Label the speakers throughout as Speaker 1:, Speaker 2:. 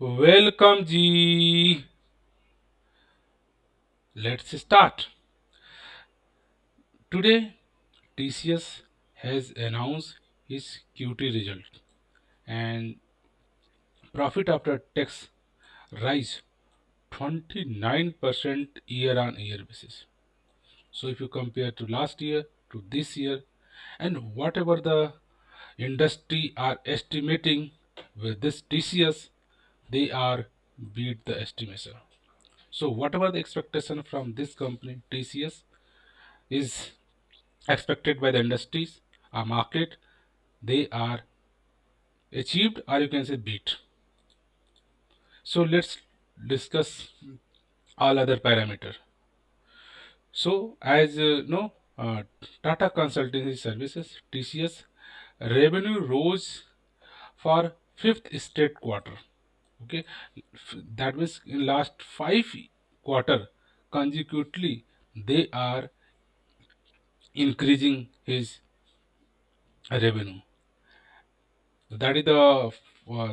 Speaker 1: Welcome, G. Let's start. Today, TCS has announced its Q2 result and profit after tax rise 29% year on year basis. So, if you compare to last year to this year, and whatever the industry are estimating with this TCS, they are beat the estimation. So, whatever the expectation from this company TCS is expected by the industries or market, they are achieved or you can say beat. So let's discuss all other parameter. So as no Tata Consultancy Services TCS revenue rose for fifth straight quarter. Okay, that means in last 5 quarter consecutively they are increasing his revenue. That is the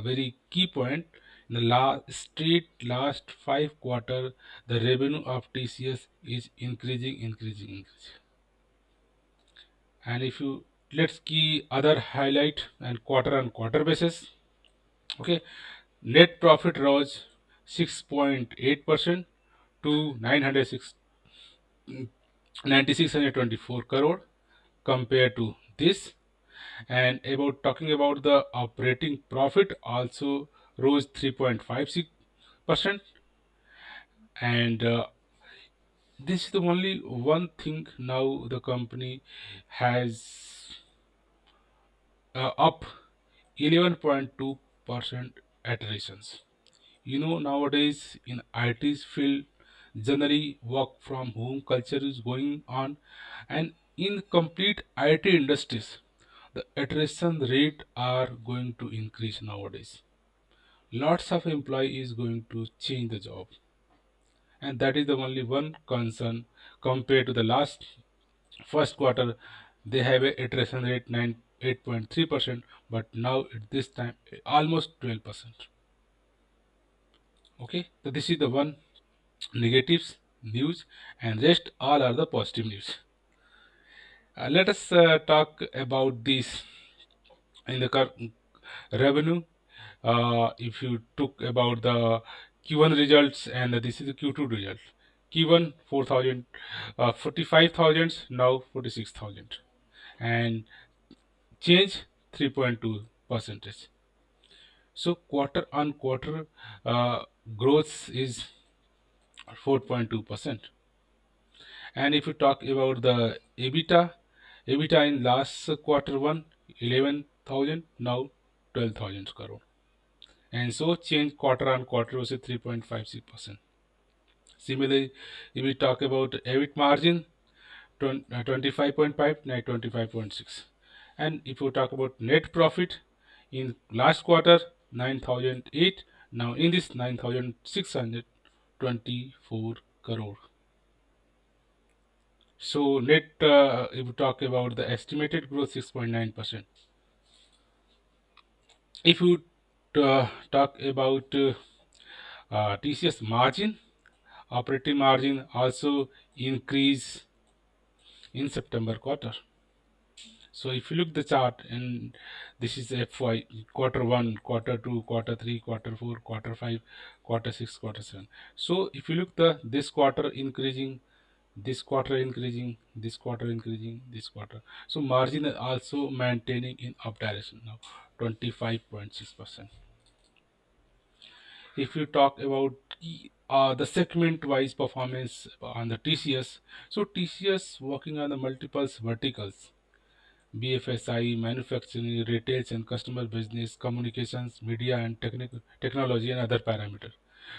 Speaker 1: very key point. In the last 5 quarter, the revenue of TCS is increasing. And if you let's key other highlight and quarter on quarter basis. Okay, net profit rose 6.8% to 9624 crore compared to this. And about talking about the operating profit also rose 3.56%. And this is the only one thing now the company has up 11.2% attritions. Nowadays in IT field, generally work from home culture is going on, and in complete IT industries, the attrition rate are going to increase nowadays. Lots of employees going to change the job, and that is the only one concern compared to the last first quarter. They have a attrition rate 8.3%, but now at this time almost 12%. Okay, so this is the one negatives news, and rest all are the positive news. Let us talk about this in the revenue. If you took about the Q1 results, and this is the Q2 result. Q1 4,000, 45,000, now 46,000, and change 3.2 percentage. So quarter on quarter growth is 4.2%. And if you talk about the EBITDA in last quarter one 11,000, now 12,000 crore. And so change quarter on quarter was a 3.56%. Similarly, if we talk about EBIT margin, 25.5, now 25.6. And if you talk about net profit, in last quarter 9,008, now in this 9,624 crore. So net, if you talk about the estimated growth 6.9%. If you talk about TCS margin, operating margin also increase in September quarter. So if you look the chart, and this is FY quarter 1, quarter 2, quarter 3, quarter 4, quarter 5, quarter 6, quarter 7. So if you look the this quarter increasing, this quarter increasing, this quarter increasing, this quarter. So margin is also maintaining in up direction now 25.6%. If you talk about the segment wise performance on the TCS, so TCS working on the multiple verticals: BFSI, manufacturing, retails and customer business, communications, media and technology and other parameters.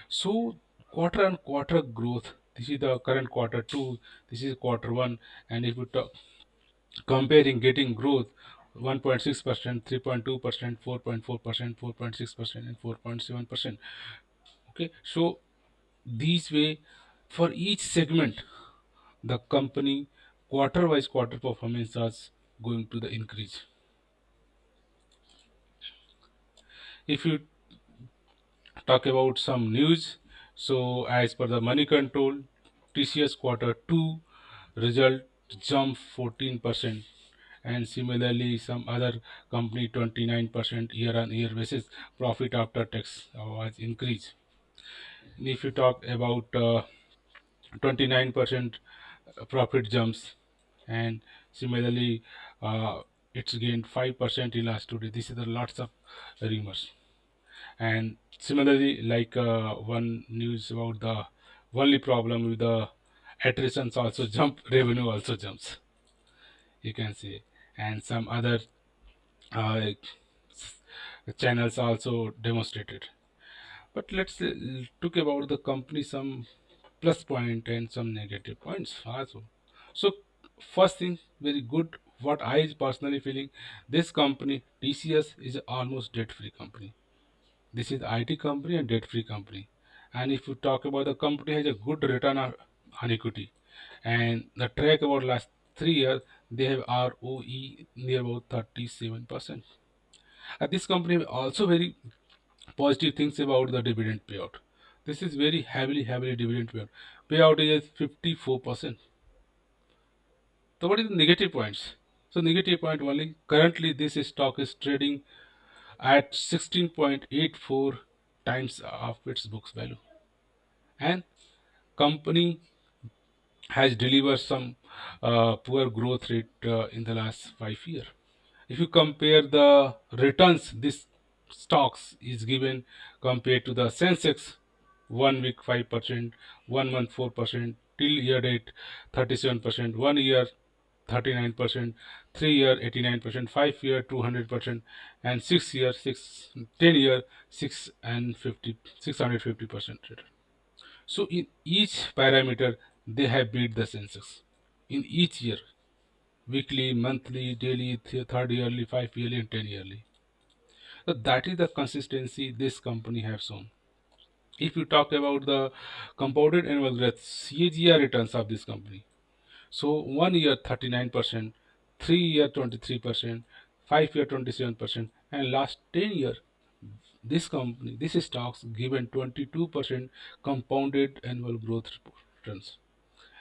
Speaker 1: So quarter on quarter growth. This is the current quarter two. This is quarter one, and if you talk comparing getting growth 1.6%, 3.2%, 4.4%, 4.6%, and 4.7%. Okay, so these way for each segment, the company quarter wise quarter performance is going to the increase. If you talk about some news. So, as per the money control, TCS quarter 2 result jumped 14%, and similarly, some other company 29% year on year basis profit after tax was increased. And if you talk about 29% profit jumps, and similarly, it's gained 5% in last 2 days. This is the lots of rumors. And similarly, like one news about the only problem with the attritions also jump, revenue also jumps, you can say. And some other uh, channels also demonstrated. But let's talk about the company some plus point and some negative points also. So first thing, very good. What I is personally feeling, this company TCS is almost debt-free company. This is IT company and debt-free company. And if you talk about the company has a good return on equity, and the track about last 3 years, they have ROE near about 37%. And this company also very positive things about the dividend payout. This is very heavily dividend payout. Payout is 54%. So what is the negative points? So negative point only, currently this stock is trading at 16.84 times of its books value, and company has delivered some poor growth rate in the last 5 years. If you compare the returns this stocks is given compared to the Sensex, 1 week 5%, 1 month 4%, till year date 37%, 1 year 39%, 3 year 89%, 5 year 200%, and 6 year 10 year 650% return. So in each parameter they have beat the Sensex in each year, weekly, monthly, daily, third yearly, 5 yearly, and 10 yearly. So that is the consistency this company have shown. If you talk about the compounded annual growth CAGR returns of this company, so 1 year 39%, 3 year 23%, 5 year 27%, and last 10 year this company, this stocks given 22% compounded annual growth returns.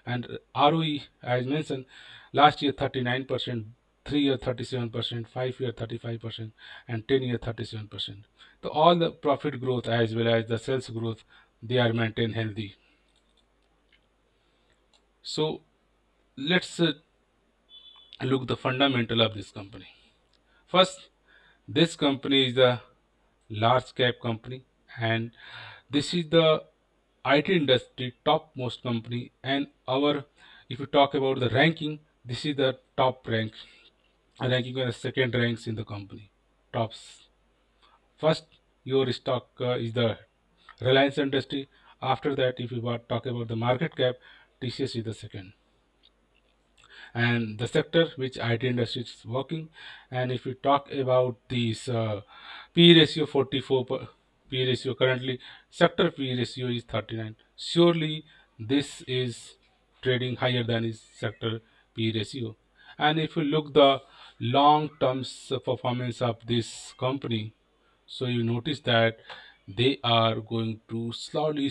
Speaker 1: And ROE, as mentioned, last year 39%, 3 year 37%, 5 year 35%, and 10 year 37%. So all the profit growth as well as the sales growth, they are maintained healthy. So let's look the fundamental of this company. First, this company is a large cap company, and this is the IT industry topmost company. And our, if you talk about the ranking, this is the top ranking on the second ranks in the company. Tops. First, your stock is the Reliance industry. After that, if you talk about the market cap, TCS is the second, and the sector which IT industry is working. And if we talk about this P ratio 44, P ratio currently sector P ratio is 39. Surely this is trading higher than its sector P ratio. And if you look the long term performance of this company, so you notice that they are going to slowly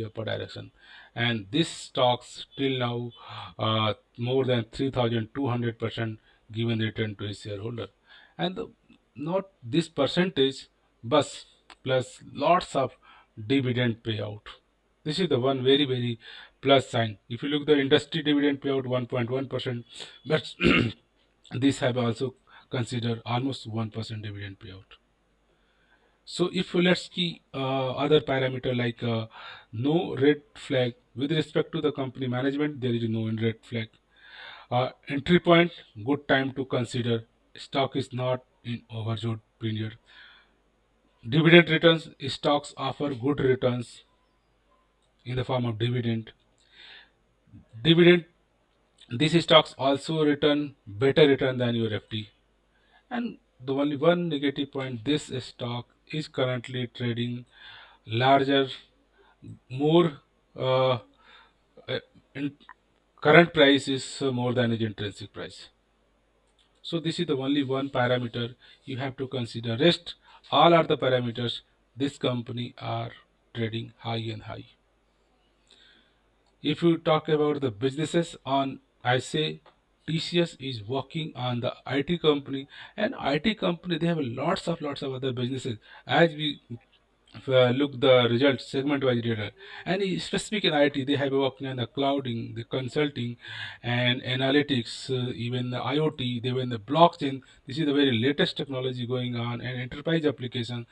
Speaker 1: upper direction, and this stocks till now more than 3,200% given return to its shareholder, and not this percentage, but plus lots of dividend payout. This is the one very plus sign. If you look the industry dividend payout 1.1%, but this have also considered almost 1% dividend payout. So if let's see other parameter like no red flag with respect to the company management, there is no red flag. Entry point, good time to consider. Stock is not in oversold period. Dividend returns, stocks offer good returns in the form of dividend. Dividend, these stocks also return better return than your FD. And the only one negative point, this stock is currently trading larger, more uh, in current price is more than its intrinsic price. So this is the only one parameter you have to consider. Rest all are the parameters this company are trading high and high. If you talk about the businesses on, I say TCS is working on the IT company, and IT company they have lots of other businesses. As we look the result segment wise data, and specific in IT they have working on the clouding, the consulting, and analytics, even the IoT, they were in the blockchain. This is the very latest technology going on, and enterprise application,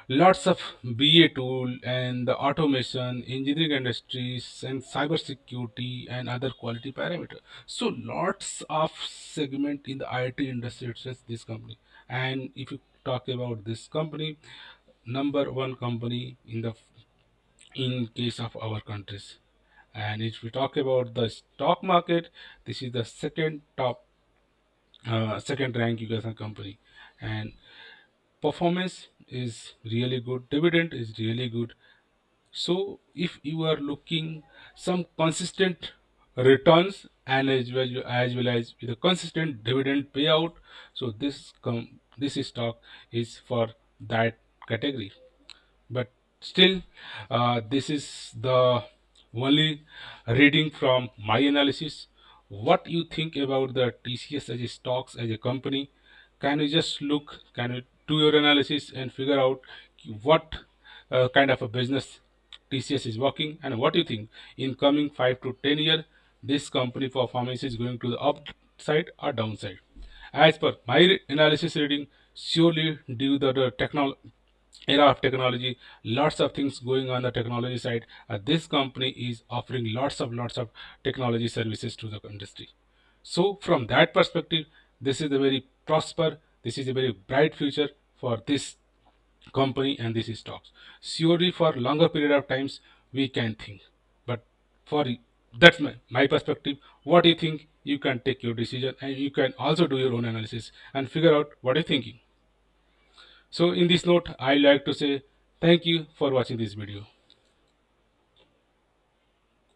Speaker 1: lots of BA tool and the automation, engineering industries, and cyber security and other quality parameter. So lots of segment in the IT industry itself, this company. And if you talk about this company, number one company in case of our countries. And if we talk about the stock market, this is the second rank you guys company, and performance is really good, dividend is really good. So if you are looking some consistent returns and as well as with a consistent dividend payout, so this stock is for that category. But still, this is the only reading from my analysis. What you think about the TCS as a stocks as a company? Can you just look, can you do your analysis and figure out what kind of a business TCS is working, and what you think in coming 5 to 10 years this company performance is going to the upside or downside? As per my analysis reading, surely due to the technology era of technology, lots of things going on the technology side, this company is offering lots of technology services to the industry. So from that perspective, this is a very prosper, this is a very bright future for this company and this stocks. Surely for longer period of times we can think, but for that's my perspective. What do you think? You can take your decision and you can also do your own analysis and figure out what you're thinking. So in this note, I like to say thank you for watching this video.